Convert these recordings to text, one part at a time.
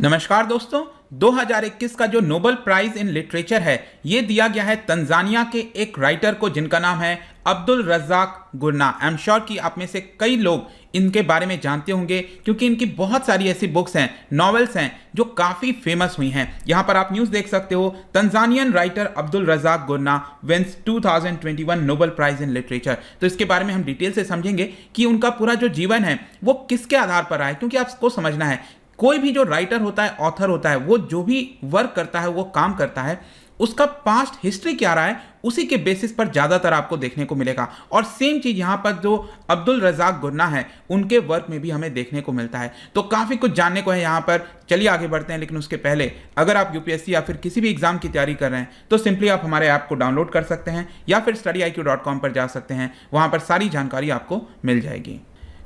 नमस्कार दोस्तों। 2021 का जो नोबेल प्राइज इन लिटरेचर है ये दिया गया है तंजानिया के एक राइटर को जिनका नाम है अब्दुल रज़ाक गुरना। आई एम श्योर कि आप में से कई लोग इनके बारे में जानते होंगे क्योंकि इनकी बहुत सारी ऐसी बुक्स हैं, नॉवेल्स हैं जो काफ़ी फेमस हुई हैं। यहाँ पर आप न्यूज़ देख सकते हो, Tanzanian writer Abdulrazak Gurnah wins 2021 Nobel prize in literature. तो इसके बारे में हम डिटेल से समझेंगे कि उनका पूरा जो जीवन है वो किसके आधार पर रहा है, क्योंकि आपको समझना है कोई भी जो राइटर होता है, ऑथर होता है, वो जो भी वर्क करता है, वो काम करता है, उसका पास्ट हिस्ट्री क्या रहा है उसी के बेसिस पर ज़्यादातर आपको देखने को मिलेगा। और सेम चीज़ यहाँ पर जो अब्दुल रज़ाक गुरना है उनके वर्क में भी हमें देखने को मिलता है। तो काफ़ी कुछ जानने को है यहाँ पर। चलिए आगे बढ़ते हैं, लेकिन उसके पहले अगर आप यूपीएससी या फिर किसी भी एग्जाम की तैयारी कर रहे हैं तो सिंपली आप हमारे ऐप को डाउनलोड कर सकते हैं या फिर studiiq.com पर जा सकते हैं, वहाँ पर सारी जानकारी आपको मिल जाएगी।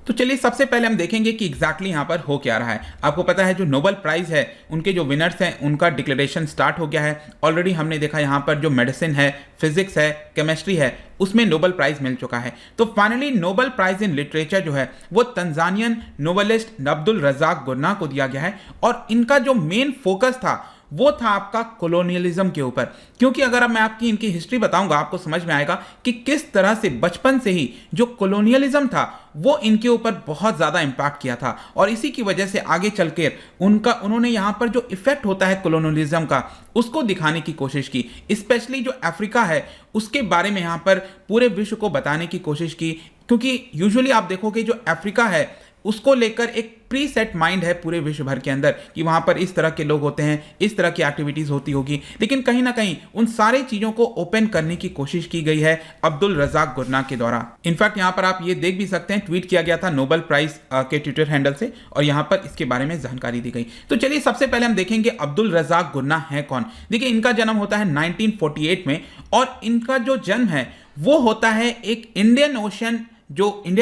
तो चलिए सबसे पहले हम देखेंगे कि एग्जैक्टली यहाँ पर हो क्या रहा है। आपको पता है जो नोबेल प्राइज़ है उनके जो विनर्स हैं उनका डिक्लेरेशन स्टार्ट हो गया है। ऑलरेडी हमने देखा यहाँ पर जो मेडिसिन है, फिजिक्स है, केमिस्ट्री है, उसमें नोबेल प्राइज़ मिल चुका है। तो finally Nobel prize in literature जो है वो तंजानियन नोवेलिस्ट अब्दुल रज़ाक गुरना को दिया गया है। और इनका जो मेन फोकस था वो था आपका कॉलोनियलिज्म के ऊपर। क्योंकि अगर अब मैं आपकी इनकी हिस्ट्री बताऊंगा आपको समझ में आएगा कि किस तरह से बचपन से ही जो कॉलोनियलिज्म था वो इनके ऊपर बहुत ज़्यादा इम्पैक्ट किया था। और इसी की वजह से आगे चलकर उन्होंने यहाँ पर जो इफेक्ट होता है कॉलोनियलिज्म का उसको दिखाने की कोशिश की। स्पेशली जो अफ्रीका है उसके बारे में यहाँ पर पूरे विश्व को बताने की कोशिश की। क्योंकि यूजुअली आप देखोगे जो अफ्रीका है उसको लेकर एक प्री सेट माइंड है पूरे विश्व भर के अंदर कि वहाँ पर इस तरह के लोग होते हैं, इस तरह की एक्टिविटीज़ होती होगी। लेकिन कहीं ना कहीं उन सारे चीज़ों को ओपन करने की कोशिश की गई है अब्दुल रज़ाक गुरना के द्वारा। इनफैक्ट यहाँ पर आप ये देख भी सकते हैं, ट्वीट किया गया था नोबेल प्राइज़ के ट्विटर हैंडल से और यहाँ पर इसके बारे में जानकारी दी गई। तो चलिए सबसे पहले हम देखेंगे अब्दुल रज़ाक गुरना है कौन। देखिए इनका जन्म होता है 1948 में और इनका जो जन्म है वो होता है एक इंडियन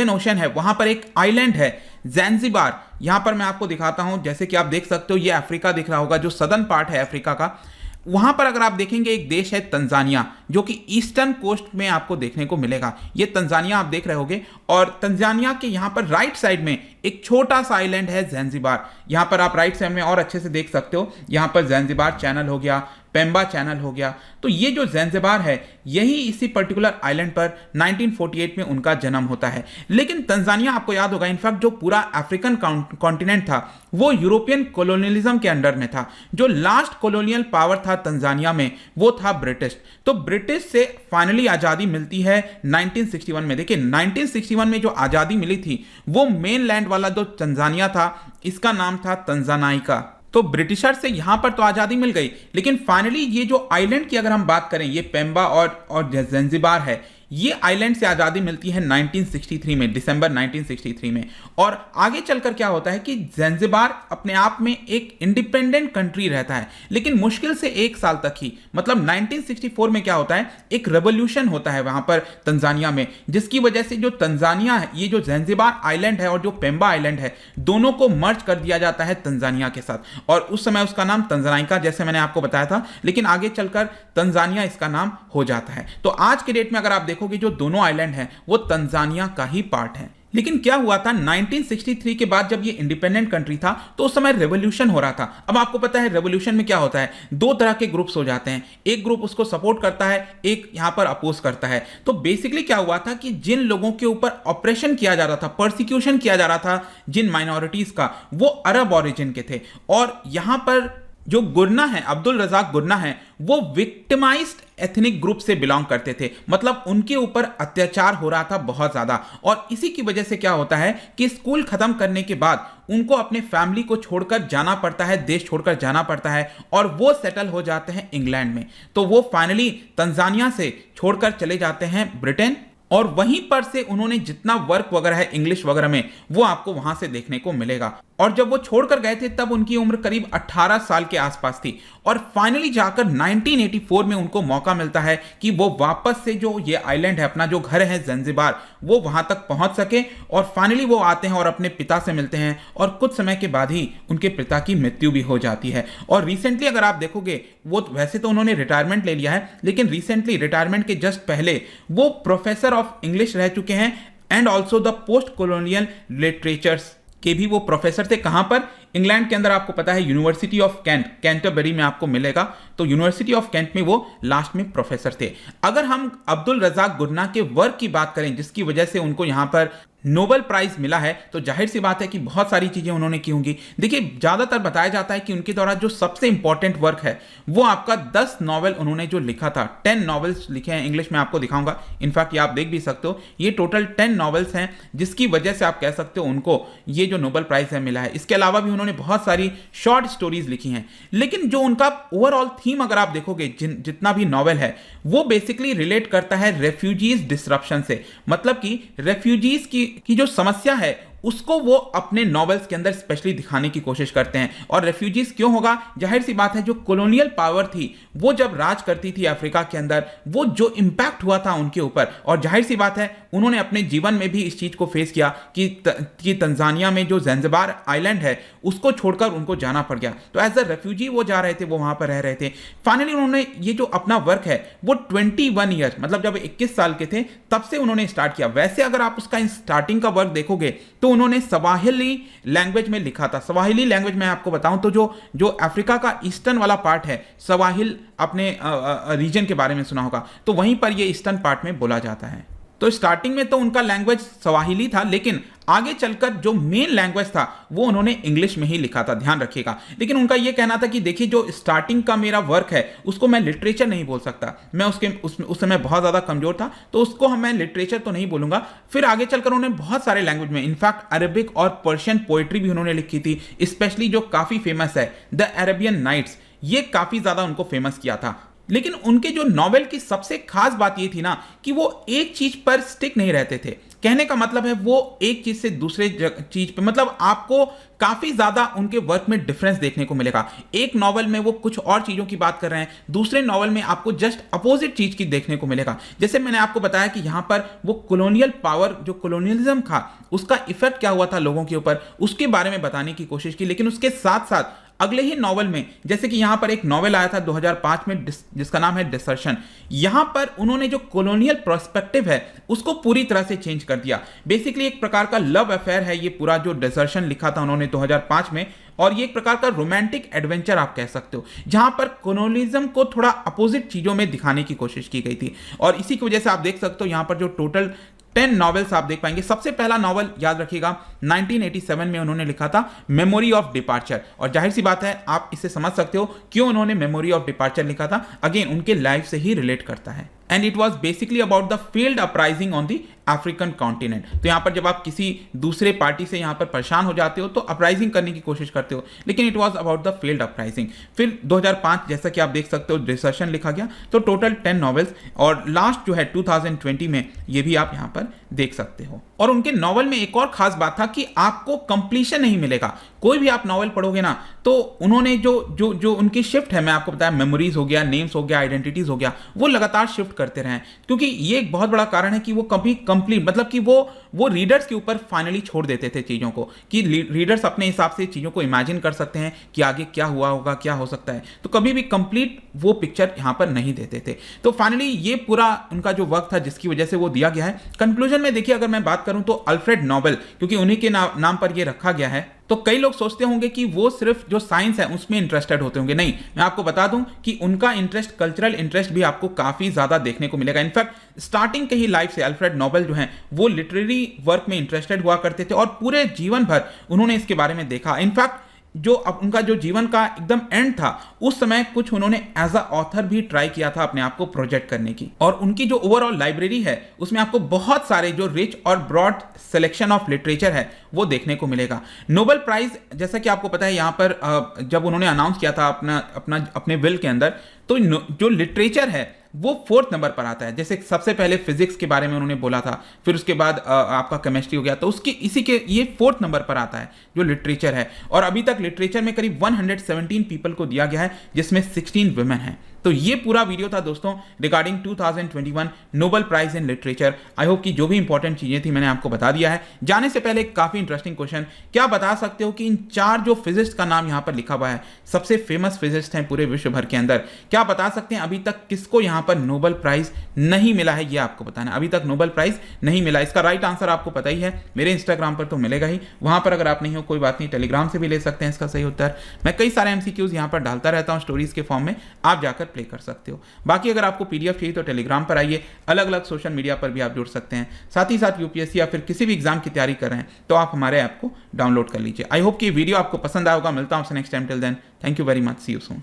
ओशन है वहां पर एक आइलैंड है ज़ैंज़िबार। यहां पर मैं आपको दिखाता हूं, जैसे कि आप देख सकते हो ये अफ्रीका दिख रहा होगा, जो सदर्न पार्ट है अफ्रीका का। वहां पर अगर आप देखेंगे एक देश है तंजानिया जो कि ईस्टर्न कोस्ट में आपको देखने को मिलेगा। ये तंजानिया आप देख रहे होगे और तंजानिया के यहां पर राइट साइड में एक छोटा सा आइलैंड है ज़ैंज़िबार। यहां पर आप राइट साइड में और अच्छे से देख सकते हो, यहां पर ज़ैंज़िबार चैनल हो गया, पेम्बा चैनल हो गया। तो ये जो ज़ैंज़िबार है यही इसी पर्टिकुलर आइलैंड पर 1948 में उनका जन्म होता है। लेकिन तंजानिया आपको याद होगा, इनफैक्ट जो पूरा अफ्रीकन कॉन्टिनेंट था वो यूरोपियन कॉलोनियलिज्म के अंडर में था। जो लास्ट कॉलोनियल पावर था तंजानिया में वो था ब्रिटिश। तो ब्रिटिश से फाइनली आज़ादी मिलती है 1961 में। देखिए 1961 में जो आज़ादी मिली थी वो मेन लैंड वाला जो तंजानिया था इसका नाम था तंजानाइका। तो ब्रिटिशर से यहां पर तो आज़ादी मिल गई, लेकिन फाइनली ये जो आइलैंड की अगर हम बात करें, ये पेम्बा और ज़ैंज़िबार है, ये आइलैंड से आज़ादी मिलती है 1963 में, दिसंबर 1963 में। और आगे चलकर क्या होता है कि ज़ैंज़िबार अपने आप में एक इंडिपेंडेंट कंट्री रहता है, लेकिन मुश्किल से 1 साल तक ही। मतलब 1964 में क्या होता है, एक रेवोल्यूशन होता है वहाँ पर तंजानिया में, जिसकी वजह से जो तंजानिया है, ये जो ज़ैंज़िबार आइलैंड है और जो पेम्बा आइलैंड है, दोनों को मर्ज कर दिया जाता है तंजानिया के साथ। और उस समय उसका नाम तंजानाइका जैसे मैंने आपको बताया था, लेकिन आगे चलकर तंजानिया इसका नाम हो जाता है। तो आज के डेट में अगर आप देखो कि जो दोनों आइलैंड हैं वो तंजानिया का ही पार्ट है। लेकिन क्या हुआ था 1963 के बाद, जब ये इंडिपेंडेंट कंट्री था तो उस समय रेवोल्यूशन हो रहा था। अब आपको पता है रेवोल्यूशन में क्या होता है, 2 तरह के ग्रुप्स हो जाते हैं, एक ग्रुप उसको सपोर्ट करता है, एक यहां पर अपोज करता है। तो बेसिकली क्या हुआ था कि जिन लोगों के ऊपर ऑपरेशन किया जा रहा था, परसिक्यूशन किया जा रहा था जिन माइनॉरिटीज का, वो अरब ओरिजिन के थे। और यहां पर जो गुरना है, अब्दुल रज़ाक गुरना है, वो विक्टिमाइज्ड एथनिक ग्रुप से बिलोंग करते थे। मतलब उनके ऊपर अत्याचार हो रहा था बहुत ज़्यादा। और इसी की वजह से क्या होता है कि स्कूल ख़त्म करने के बाद उनको अपने फैमिली को छोड़कर जाना पड़ता है, देश छोड़कर जाना पड़ता है, और वो सेटल हो जाते हैं इंग्लैंड में। तो वो फाइनली तंजानिया से छोड़कर चले जाते हैं ब्रिटेन, और वहीं पर से उन्होंने जितना वर्क वगैरह है इंग्लिश वगैरह में वो आपको वहां से देखने को मिलेगा। और जब वो छोड़कर गए थे तब उनकी उम्र करीब 18 साल के आसपास थी। और फाइनली जाकर 1984 में उनको मौका मिलता है कि वो वापस से जो ये आइलैंड है, अपना जो घर है ज़ैंज़िबार, वो वहां तक पहुंच सके। और फाइनली वो आते हैं और अपने पिता से मिलते हैं, और कुछ समय के बाद ही उनके पिता की मृत्यु भी हो जाती है। और रिसेंटली अगर आप देखोगे, वो वैसे तो उन्होंने रिटायरमेंट ले लिया है, लेकिन रिसेंटली रिटायरमेंट के जस्ट पहले वो प्रोफेसर ऑफ इंग्लिश रह चुके हैं and also the post colonial literatures के भी वो प्रोफेसर थे। कहां पर? इंग्लैंड के अंदर आपको पता है यूनिवर्सिटी ऑफ कैंट, कैंटरबरी में आपको मिलेगा, तो यूनिवर्सिटी ऑफ कैंट में वो लास्ट में प्रोफेसर थे। अगर हम अब्दुल रज़ाक गुरना के वर्क की बात करें जिसकी वजह से उनको यहां पर नोबेल प्राइज मिला है, तो जाहिर सी बात है कि बहुत सारी चीजें उन्होंने की होंगी। देखिए, ज्यादातर बताया जाता है कि उनके द्वारा जो सबसे इंपॉर्टेंट वर्क है वो आपका 10 नॉवेल उन्होंने जो लिखा था, 10 नॉवेल्स लिखे हैं, इंग्लिश में आपको दिखाऊंगा, इनफैक्ट ये आप देख भी सकते हो, ये टोटल 10 नॉवेल्स हैं जिसकी वजह से आप कह सकते हो उनको ये जो नोबेल प्राइज है मिला है। इसके अलावा भी उन्होंने बहुत सारी शॉर्ट स्टोरीज लिखी हैं, लेकिन जो उनका ओवरऑल थीम अगर आप देखोगे जितना भी नॉवेल है वो बेसिकली रिलेट करता है रेफ्यूजीज डिसरप्शन से। मतलब कि रेफ्यूजीज की जो समस्या है उसको वो अपने नॉवेल्स के अंदर स्पेशली दिखाने की कोशिश करते हैं। और रेफ्यूजीज क्यों होगा, जाहिर सी बात है जो कॉलोनियल पावर थी वो जब राज करती थी अफ्रीका के अंदर, वो जो इंपैक्ट हुआ था उनके ऊपर, और जाहिर सी बात है उन्होंने अपने जीवन में भी इस चीज को फेस किया कि तंजानिया में जो ज़ैंज़िबार आइलैंड है उसको छोड़कर उनको जाना पड़ गया। तो एज अ रेफ्यूजी वो जा रहे थे, वो वहां पर रह रहे थे। फाइनली उन्होंने ये जो अपना वर्क है वो 21 ईयर, मतलब जब 21 साल के थे तब से उन्होंने स्टार्ट किया। वैसे अगर आप उसका स्टार्टिंग का वर्क देखोगे तो उन्होंने सवाहिली लैंग्वेज में लिखा था। सवाहिली लैंग्वेज में आपको बताऊं तो जो अफ्रीका का ईस्टर्न वाला पार्ट है, सवाहिल अपने रीजन के बारे में सुना होगा, तो वहीं पर ये ईस्टर्न पार्ट में बोला जाता है। तो स्टार्टिंग में तो उनका लैंग्वेज सवाहिली था, लेकिन आगे चलकर जो मेन लैंग्वेज था वो उन्होंने इंग्लिश में ही लिखा था, ध्यान रखिएगा। लेकिन उनका ये कहना था कि देखिए जो स्टार्टिंग का मेरा वर्क है उसको मैं लिटरेचर नहीं बोल सकता, मैं उस समय बहुत ज़्यादा कमजोर था, तो उसको मैं लिटरेचर तो नहीं बोलूंगा। फिर आगे चलकर उन्होंने बहुत सारे लैंग्वेज में, इनफैक्ट अरबिक और पर्शियन पोइट्री भी उन्होंने लिखी थी, स्पेशली जो काफ़ी फेमस है द अरेबियन नाइट्स, ये काफ़ी ज़्यादा उनको फेमस किया था। लेकिन उनके जो नॉवेल की सबसे खास बात ये थी ना कि वो एक चीज पर स्टिक नहीं रहते थे। कहने का मतलब है वो एक चीज से दूसरे चीज पे, मतलब आपको काफी ज्यादा उनके वर्क में डिफरेंस देखने को मिलेगा। एक नॉवल में वो कुछ और चीजों की बात कर रहे हैं, दूसरे नॉवल में आपको जस्ट अपोजिट चीज की देखने को मिलेगा। जैसे मैंने आपको बताया कि यहां पर वो कॉलोनियल पावर, जो कॉलोनियलिज्म था उसका इफेक्ट क्या हुआ था लोगों के ऊपर, उसके बारे में बताने की कोशिश की। लेकिन उसके साथ साथ अगले ही नॉवल में, जैसे कि यहां पर एक नॉवल आया था 2005 में जिसका नाम है डिसर्शन, यहां पर उन्होंने जो कॉलोनियल पर्सपेक्टिव है उसको पूरी तरह से चेंज कर दिया। बेसिकली एक प्रकार का लव अफेयर है ये पूरा जो डिसर्शन लिखा था उन्होंने 2005 में, और ये एक प्रकार का रोमांटिक एडवेंचर आप कह सकते हो, जहां पर कॉलोनियलिज्म को थोड़ा अपोजिट चीजों में दिखाने की कोशिश की गई थी। और इसी की वजह से आप देख सकते हो यहां पर जो टोटल 10 नॉवेल्स आप देख पाएंगे। सबसे पहला नॉवल याद रखिएगा 1987 में उन्होंने लिखा था मेमोरी ऑफ डिपार्चर, और जाहिर सी बात है आप इसे समझ सकते हो क्यों उन्होंने मेमोरी ऑफ डिपार्चर लिखा था, अगेन उनके लाइफ से ही रिलेट करता है। And it was basically about the field uprising on the African continent. तो यहां पर जब आप किसी दूसरे पार्टी से यहां पर परेशान हो जाते हो तो अपराइजिंग करने की कोशिश करते हो, लेकिन it was about the field uprising. फिर 2005 जैसा कि आप देख सकते हो डिसर्शन लिखा गया, तो टोटल 10 नॉवेल्स, और लास्ट जो है 2020 में ये भी आप यहां पर देख सकते हो। और उनके नॉवल में एक और खास बात था कि आपको कंप्लीशन नहीं मिलेगा। कोई भी आप नॉवल पढ़ोगे ना तो उन्होंने जो उनकी शिफ्ट है, मैं आपको बताया मेमोरीज हो गया, नेम्स हो गया, आइडेंटिटीज हो गया, वो लगातार शिफ्ट करते रहे, क्योंकि ये एक बहुत बड़ा कारण है कि वो कभी कंप्लीट, मतलब कि वो रीडर्स के ऊपर फाइनली छोड़ देते थे चीज़ों को, कि रीडर्स अपने हिसाब से चीज़ों को इमेजिन कर सकते हैं कि आगे क्या हुआ होगा, क्या हो सकता है, तो कभी भी कंप्लीट वो पिक्चर यहाँ पर नहीं देते थे। तो फाइनली ये पूरा उनका जो वर्क था जिसकी वजह से वो दिया गया है। कंक्लूजन में देखिए अगर मैं बात करूं तो अल्फ्रेड नोबेल, क्योंकि उन्हीं के नाम पर ये रखा गया है, तो कई लोग सोचते होंगे कि वो सिर्फ जो साइंस है उसमें इंटरेस्टेड होते होंगे। नहीं, मैं आपको बता दूं कि उनका इंटरेस्ट, कल्चरल इंटरेस्ट भी आपको काफी ज्यादा देखने को मिलेगा। इनफैक्ट स्टार्टिंग के ही लाइफ से अल्फ्रेड नोबेल जो हैं वो लिटरेरी वर्क में इंटरेस्टेड हुआ करते थे, और पूरे जीवन भर उन्होंने इसके बारे में देखा। इनफैक्ट जो उनका जो जीवन का एकदम एंड था उस समय कुछ उन्होंने एज अ ऑथर भी ट्राई किया था अपने आप को प्रोजेक्ट करने की, और उनकी जो ओवरऑल लाइब्रेरी है उसमें आपको बहुत सारे जो रिच और ब्रॉड सिलेक्शन ऑफ लिटरेचर है वो देखने को मिलेगा। नोबेल प्राइज जैसा कि आपको पता है यहाँ पर जब उन्होंने अनाउंस किया था अपने विल के अंदर, तो जो लिटरेचर है वो 4th नंबर पर आता है। जैसे सबसे पहले फिजिक्स के बारे में उन्होंने बोला था, फिर उसके बाद आपका केमिस्ट्री हो गया, तो उसके इसी के ये 4th नंबर पर आता है जो लिटरेचर है। और अभी तक लिटरेचर में करीब 117 पीपल को दिया गया है, जिसमें 16 वुमेन हैं। तो ये पूरा वीडियो था दोस्तों regarding 2021 Nobel prize in literature. I hope कि जो भी इंपॉर्टेंट चीजें थी मैंने आपको बता दिया है। जाने से पहले काफी इंटरेस्टिंग क्वेश्चन, क्या बता सकते हो कि इन 4 जो फिजिस्ट का नाम यहां पर लिखा हुआ है, सबसे फेमस फिजिस्ट हैं पूरे विश्व भर के अंदर, क्या बता सकते हैं अभी तक किसको यहां पर नोबेल प्राइज नहीं मिला है? ये आपको बताना है। अभी तक नोबेल प्राइज नहीं मिला। इसका राइट आंसर आपको पता ही है, मेरे इंस्टाग्राम पर तो मिलेगा ही, वहां पर अगर आप नहीं हो कोई बात नहीं, टेलीग्राम से भी ले सकते हैं इसका सही उत्तर। मैं कई सारे एमसीक्यूज यहां पर डालता रहता हूं स्टोरीज के फॉर्म में, आप जाकर प्ले कर सकते हो। बाकी अगर आपको पीडीएफ चाहिए तो टेलीग्राम पर आइए, अलग अलग सोशल मीडिया पर भी आप जुड़ सकते हैं। साथ ही साथ यूपीएससी या फिर किसी भी एग्जाम की तैयारी कर रहे हैं तो आप हमारे ऐप को डाउनलोड कर लीजिए। आई होप कि वीडियो आपको पसंद आएगा। मिलता हूं next time, till then thank you very much, see you soon.